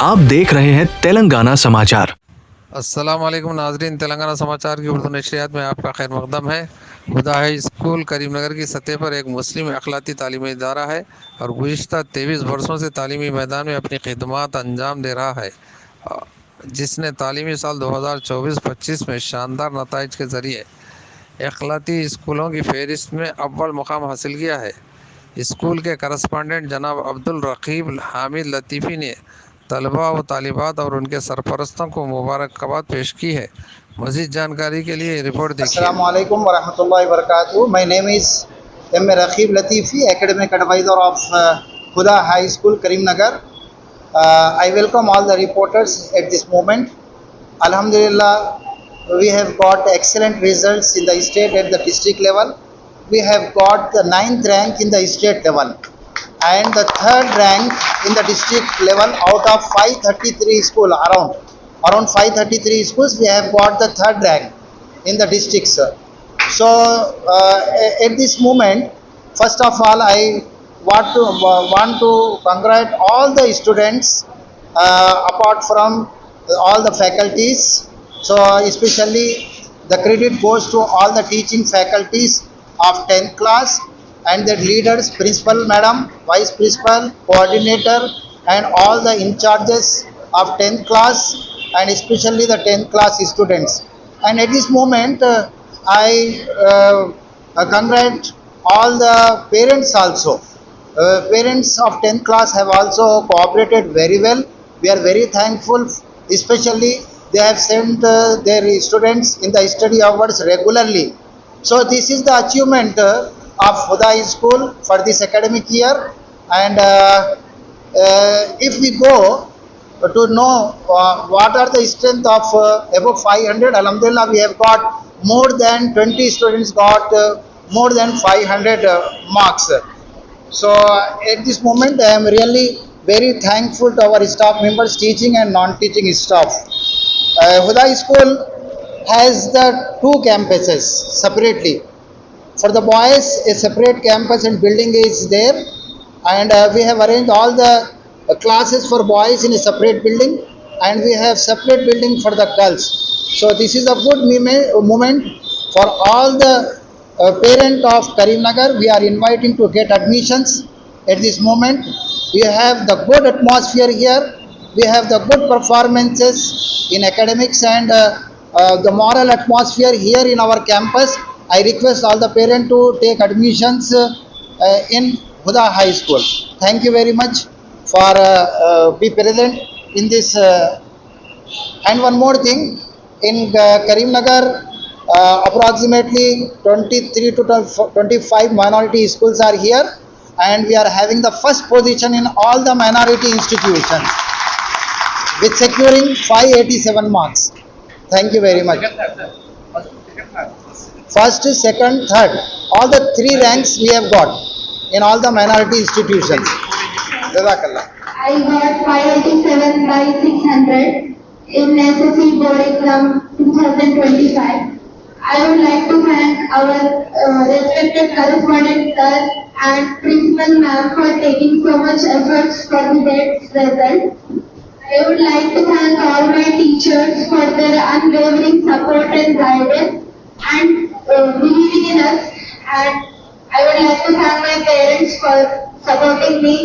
आप देख रहे हैं तेलंगाना समाचार। अस्सलाम वालेकुम नाजरीन, तेलंगाना समाचार की उर्दू नशरियात में आपका खैर मकदम है। खुदा है स्कूल करीमनगर की सतह पर एक मुस्लिम अखलाती तालीमी इदारा है और गुज़िश्ता 23 वर्षों से तालीमी मैदान में अपनी खिदमात अंजाम दे रहा है, जिसने तालीमी साल 2024-25 में शानदार नताइज के ज़रिए अखलाती स्कूलों की फहरिस्त में अव्वल मुकाम हासिल किया है। स्कूल के करस्पॉन्डेंट जनाब अब्दुल रकीब हामिद लतीफ़ी ने तलबा व तालिबात और उनके सरपरस्तों को मुबारकबाद पेश की है। मज़ीद जानकारी के लिए रिपोर्ट देखिए। Assalamualaikum warahmatullahi wabarakatuh. My name is M. Raqib Latifi, Academic Advisor of Huda High School, Karimnagar. I welcome all the reporters at this moment. Alhamdulillah, we have got excellent results in the state at the district level. We have got the 9th rank in the state level and the 3rd rank in the district level out of 533 schools around 533 schools. We have got the 3rd rank in the district, sir. So at this moment, first of all, I want to congratulate all the students apart from all the faculties. So especially the credit goes to all the teaching faculties of 10th class and the leaders, principal madam, vice principal, coordinator and all the in charges of 10th class and especially the 10th class students. And at this moment, I congratulate all the parents also. Parents of 10th class have also cooperated very well. We are very thankful, especially they have sent their students in the study hours regularly. So this is the achievement of Huda School for this academic year. And if we go to know what are the strength of above 500, alhamdulillah, we have got more than 20 students got more than 500 marks. So at this moment I am really very thankful to our staff members, teaching and non-teaching staff. Huda School has the 2 campuses separately. For the boys, a separate campus and building is there, and we have arranged all the classes for boys in a separate building, and we have separate building for the girls. So this is a good moment for all the parent of Karimnagar. We are inviting to get admissions at this moment. We have the good atmosphere here. We have the good performances in academics and the moral atmosphere here in our campus. I request all the parents to take admissions in Huda High School. Thank you very much for be present in this. And one more thing, in Karimnagar, approximately 23 to 25 minority schools are here, and we are having the first position in all the minority institutions with securing 587 marks. Thank you very much. First, second, third, all the 3 ranks we have got in all the minority institutions. Jazakallah. I got 587 by 600 in SSC board exam 2025. I would like to thank our respected correspondent sir and principal ma'am for taking so much efforts for the best result. I would like to thank all my teachers for their unwavering support and guidance and believing in us, and I would like to thank my parents for supporting me.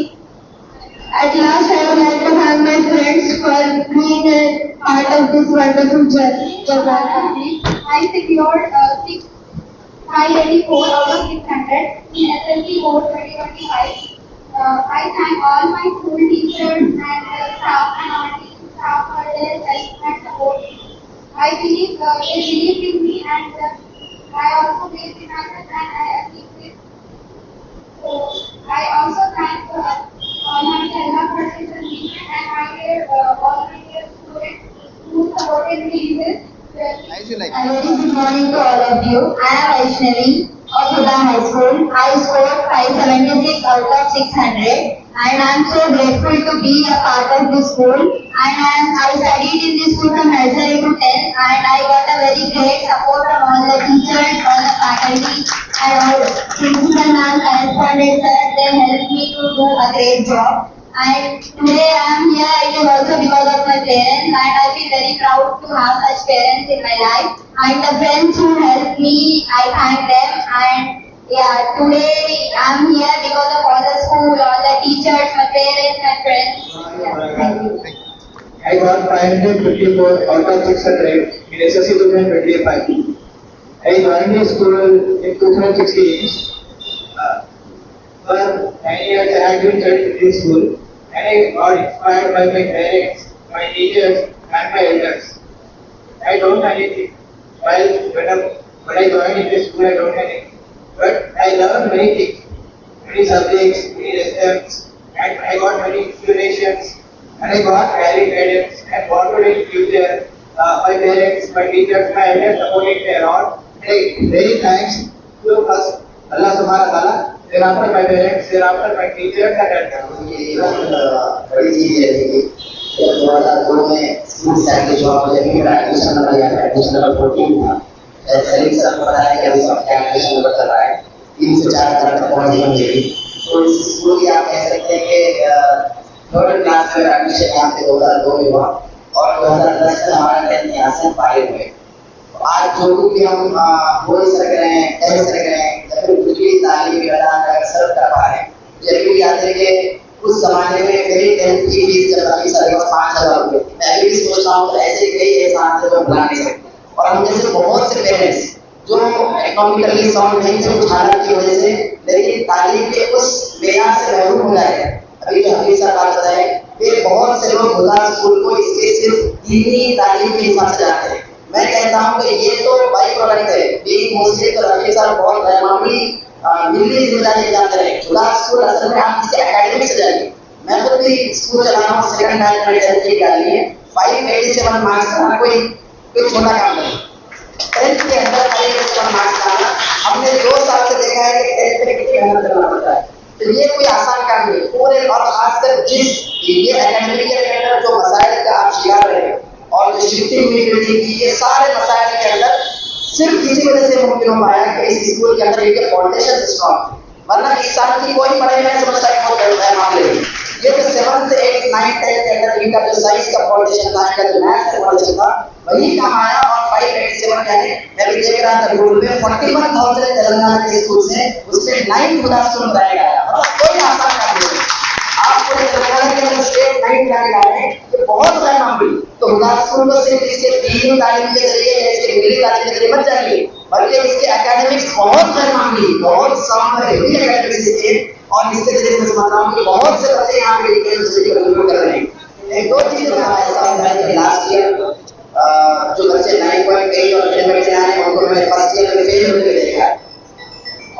At last, I would like to thank my friends for being a part of this wonderful journey. I secured 584 out of 600 in SLC board 2025. I thank all my school teachers and staff and our teaching staff for their help and support. I believe they believed in me, and I also believe in myself, and I achieved it. So I also thank all my Kerala participants and all my dear students who supported me in this. As you like. A very good morning to all of you. I am Vaishnavi of Huda High School. I scored 576 out of 600, and I am so grateful to be a part of this school. I studied in this school from nursery to 10, and I got a very great support from all the teachers, all the faculty, and all principal and correspondents. They helped me to do a great job. And today I am here, it is also because of my parents, and I feel very proud to have such parents in my life. And the friends who helped me, I thank them. And yeah, today I am here because of all the school, all the teachers, my parents, my friends. Yeah, thank you. I got 554 out of 600 in SSC 2025. I joined the school in 2016. For 9 years I have been studying in this school, and I got inspired by my parents, my teachers, and my elders. I don't know anything. When I joined in this school, I don't know anything. But I learned many things, many subjects, many lessons, and I got many inspirations, and I got very guidance and what to do in future. My parents, my teachers, my elders supported me a lot. Very thanks to us, Allah Subhanahu wa Taala. Thereafter my parents, thereafter my teachers and elders. ये बड़ी चीज है कि 2002 में school से आके job मुझे मिला, एडमिशन नंबर याद है, एडमिशन नंबर 14 था। सलीम सर को बताया कि अभी सबका एडमिशन नंबर चल रहा है, 3 से 4 हजार तक पहुंच गई। तो इस स्कूल की आप कह सकते हैं कि थर्ड क्लास में एडमिशन यहाँ पे 2002 में हुआ और 2010 में हमारा 10th यहाँ से फाइल हुए। आज जो भी हम बोल सक रहे हैं, कह सक रहे हैं, या फिर कुछ भी तालीम मैदान का सर्व कर पा रहे हैं। जब भी याद है कि उस जमाने में मेरी 10th की फीस जब अभी साढ़े 5,000 रुपये थी, मैं भी सोच रहा हूँ ऐसे कई एहसान थे जो भुला नहीं सकते। और हम जैसे बहुत से पेरेंट्स जो इकोनॉमिकली साउंड नहीं थे कुछ हालात की वजह से, लेकिन तालीम के उस मेयार से महरूम हो गए। अभी जो हफीज साहब बात बताए कि बहुत से लोग खुदा स्कूल को इसके सिर्फ दीनी तालीम के हिसाब से जाते हैं। मैं कहता हूँ कि ये तो बाई प्रोडक्ट है, बीइंग मुस्लिम तो रफीक साहब बहुत मामूली मिली जिम्मेदारी जानते रहे। खुदा स्कूल असल में आप इसके एकेडमिक से जाइए। मैं खुद भी स्कूल चला रहा हूँ, सेकंड बैच में 10th की डाली है, 587 मार्क्स का कोई छोटा काम नहीं। 10th के अंदर 587 मार्क्स का हमने 2 साल से देखा है कि 10th में कितनी मेहनत करना पड़ता है। तो ये कोई आसान काम नहीं पूरे, और खासकर जिस ये एकेडमिक के अंदर जो मसाइल का आप शिकार रहे हैं और जो शिफ्टिंग बिल्डिंग की, ये सारे मसाइल के अंदर सिर्फ इसी वजह से मुमकिन हो पाया कि इस स्कूल के अंदर एक फाउंडेशन स्ट्रॉन्ग, वरना इस साल की कोई पढ़ाई मैं समझता है बहुत गलत है मामले में। ये जो 7th 8th 9th 10th के अंदर इनका जो साइंस का फाउंडेशन था, इनका जो मैथ्स का फाउंडेशन था, वही काम आया। और 587 यानी मैं भी देख रहा था गूगल पे 41,000 तेलंगाना के स्कूल से उसमें 9th क्लास में बताया गया। मतलब कोई आसान काम नहीं है। आपको तेलंगाना के अंदर स्टेट 9th लाने लाए ये बहुत बड़ा मामला। तो खुदा स्कूल को सिर्फ इसके दीनी तालीम के जरिए या इसके मिली तालीम के जरिए मत जाइए, बल्कि इसके एकेडमिक्स बहुत बड़े मामले, बहुत साउंड है ये एकेडमिक्स इसके। और इसके जरिए मैं समझ रहा हूँ कि बहुत से बच्चे यहाँ पे यूनिवर्सिटी को कंट्रोल कर रहे हैं। एक दो चीजें ऐसा होता है कि लास्ट ईयर जो बच्चे 9.8 और 10 से आए उनको मैंने फर्स्ट ईयर में फेल होते देखा है,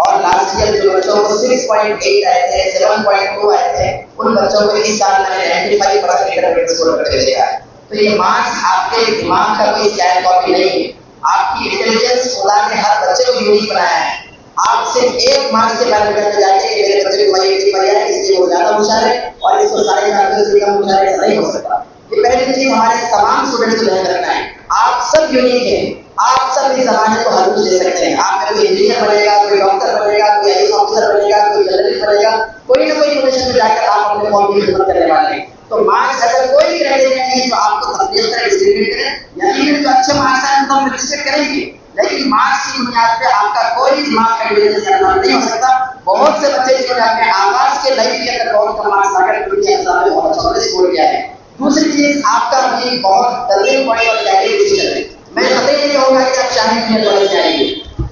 और लास्ट ईयर जो बच्चों को 6.8 आए थे, 7.2 आए थे, उन बच्चों को इस साल मैंने 95% इंटरमीडिएट स्कोर करके देखा है। तो ये मार्क्स आपके दिमाग का कोई स्कैन कॉपी नहीं है, आपकी इंटेलिजेंस खुदा ने हर बच्चे को यूनिक बनाया है। आप सिर्फ एक मार्क्स से मैनेज करते जाते हैं कि मेरे बच्चे को वही इतनी बढ़िया है, इसलिए वो ज्यादा होशियार है और इसको 4.5 से कम होशियार है, ऐसा नहीं हो सकता। ये पहली चीज हमारे तमाम स्टूडेंट्स को ध्यान रखना है। आप सब यूनिक हैं, आप सब इस जमाने को हर कुछ दे सकते हैं। आप में कोई इंजीनियर बनेगा, कोई डॉक्टर बनेगा, कोई आईएएस ऑफिसर बनेगा, कोई जर्नलिस्ट बनेगा, कोई ना कोई प्रोफेशन में जाकर आप अपने कौम की खिदमत करने वाले हैं। तो मार्क्स अगर कोई भी क्राइटेरिया नहीं है जो आपको तकलीफ करे, डिस्क्रिमिनेट करे, यकीनन जो अच्छे मार्क्स आए तो हम रिस्पेक्ट करेंगे, लेकिन मार्क्स की बुनियाद पे आपका कोई दिमाग का इंटेलिजेंस नहीं हो सकता। बहुत से बच्चे जिन्होंने अपने आवाज के लाइफ के अंदर बहुत कम मार्क्स आकर दुनिया एग्जाम में बहुत अच्छा स्कोर किया है। दूसरी चीज आपका अभी बहुत टर्निंग पॉइंट और कैरियर डिसीजन है। मैं कतई नहीं कहूंगा कि आप शाही इंजीनियर बनना चाहिए,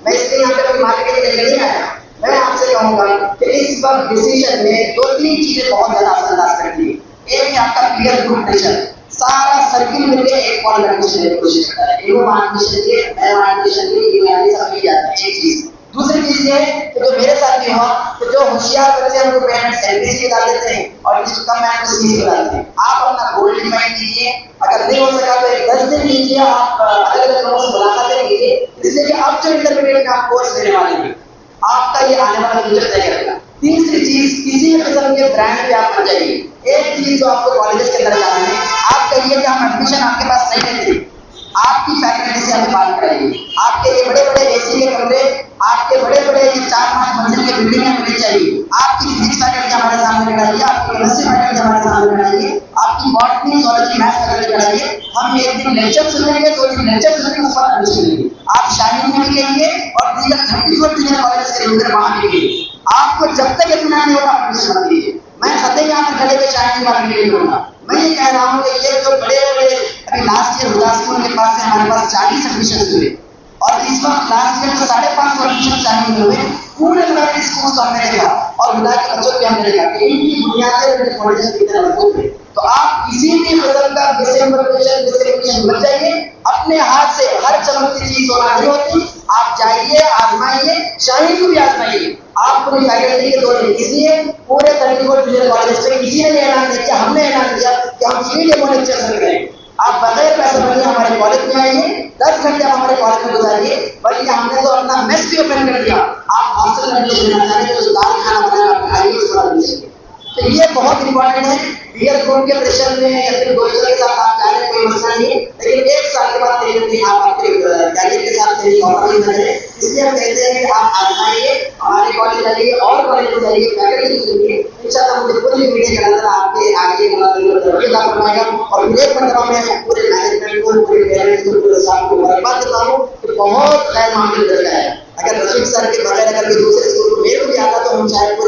मैं इसलिए यहाँ पे कोई मार्केटिंग करने नहीं आया। मैं आपसे कहूंगा कि इस वक्त डिसीजन में 2-3 चीजें बहुत ज्यादा असरअंदाज करती है। एक है आपका पीयर ग्रुप प्रेशर, सारा सर्किल मिलकर एक पॉइंट एडमिशन लेने की कोशिश करता है। इनको एडमिशन लिए, मैं एडमिशन लिए, ये वाले सब मिल जाते हैं। एक चीज। दूसरी चीज ये कि जो मेरे साथ भी हुआ तो जो होशियार बच्चे उनको पेरेंट्स एलबीसी डाल देते हैं और जिसको कम है उसको सीसी डालते हैं। आप अपना गोल डिफाइन कीजिए, अगर नहीं हो सका तो एक 10 दिन लीजिए, आप अलग अलग लोगों से मुलाकातें कीजिए, इसलिए कि आप जो इंटरमीडिएट का कोर्स लेने वाले हैं आपका ये आने वाला फ्यूचर तय करेगा। तीसरी चीज, किसी किस्म के ब्रांड पे आप बन जाइए। एक चीज जो आपको कॉलेज के अंदर जाना है, आप कहिए कि हम एडमिशन आपके पास नहीं लेते, आपकी फैकल्टी से हमें बात कराइए। आपके ये बड़े बड़े एसी के कमरे, आपके बड़े बड़े 4-5 मंजिल के बिल्डिंग में मिलनी चाहिए। आपकी फिजिक्स फैकल्टी हमारे सामने लगाइए, आपकी केमिस्ट्री फैकल्टी हमारे बॉटनी जोलॉजी मैथ्स वगैरह पढ़ाइए। हम एक दिन लेक्चर सुनेंगे, 2 दिन लेक्चर सुनेंगे, उसके बाद एडमिशन लेंगे। आप शाहीन में भी कहिए और दीगर 34 जूनियर कॉलेज के अंदर वहाँ भी कहिए। आपको जब तक इत्मीनान नहीं होगा एडमिशन मत लीजिए। मैं खते यहाँ पर खड़े हुए शाहीन बात नहीं होगा। मैं ये कह रहा हूँ कि ये जो बड़े बड़े अभी लास्ट ईयर हुदासपुर के पास से हमारे पास 40 एडमिशन हुए और इस वक्त लास्ट ईयर में 550 एडमिशन शामिल हुए। पूरे प्राइवेट स्कूल को हमने देखा और हुदा के बच्चों को हमने देखा कि इनकी बुनियादें कॉलेज कितने मजबूत है। तो आप किसी भी किस्म का डिसएम्बर्केशन बच जाइए। अपने हाथ से हर चमकती चीज होना नहीं होती। आप जाइए, आजमाइए, शाहीन को भी आजमाइए। आपको भी गाइडेंस के दौर इसलिए पूरे 34 जूनियर कॉलेज में किसी ने ऐलान नहीं किया, हमने ऐलान किया कि हम फ्री डेमो लेक्चर करेंगे। आप बगैर पैसे भरिए हमारे कॉलेज में आइए, 10 घंटे आप हमारे कॉलेज में गुजारिए। बल्कि हमने तो अपना मेस भी ओपन कर दिया। आप हॉस्टल में देना चाह रहे तो दाल खाना बनाना खाइए, उस पर दीजिए। तो ये बहुत इंपॉर्टेंट है। बियर ग्रुप के प्रेशर में या फिर दोस्तों के साथ आप जा रहे हैं, कोई मसला नहीं है, लेकिन 1 साल के बाद नहीं आप आपके कैरियर के साथ कहीं कॉम्प्रोमाइज न करें। इसलिए हम कहते हैं कि आप आजमाइए, हमारे कॉलेज जाइए और कॉलेज में जाइए, फैकल्टी सुनिए। इंशाल्लाह मुझे पूरी मीडिया के अंदर आपके आगे का फरमाएगा और एक मतलब मैं पूरे मैनेजमेंट को, पूरे पेरेंट्स को, पूरे स्टाफ को बर्बाद करता हूँ कि बहुत खैर मामले लग रहा है। अगर रशीद सर के बगैर अगर दूसरे स्कूल को मेरे को भी आता तो हम शायद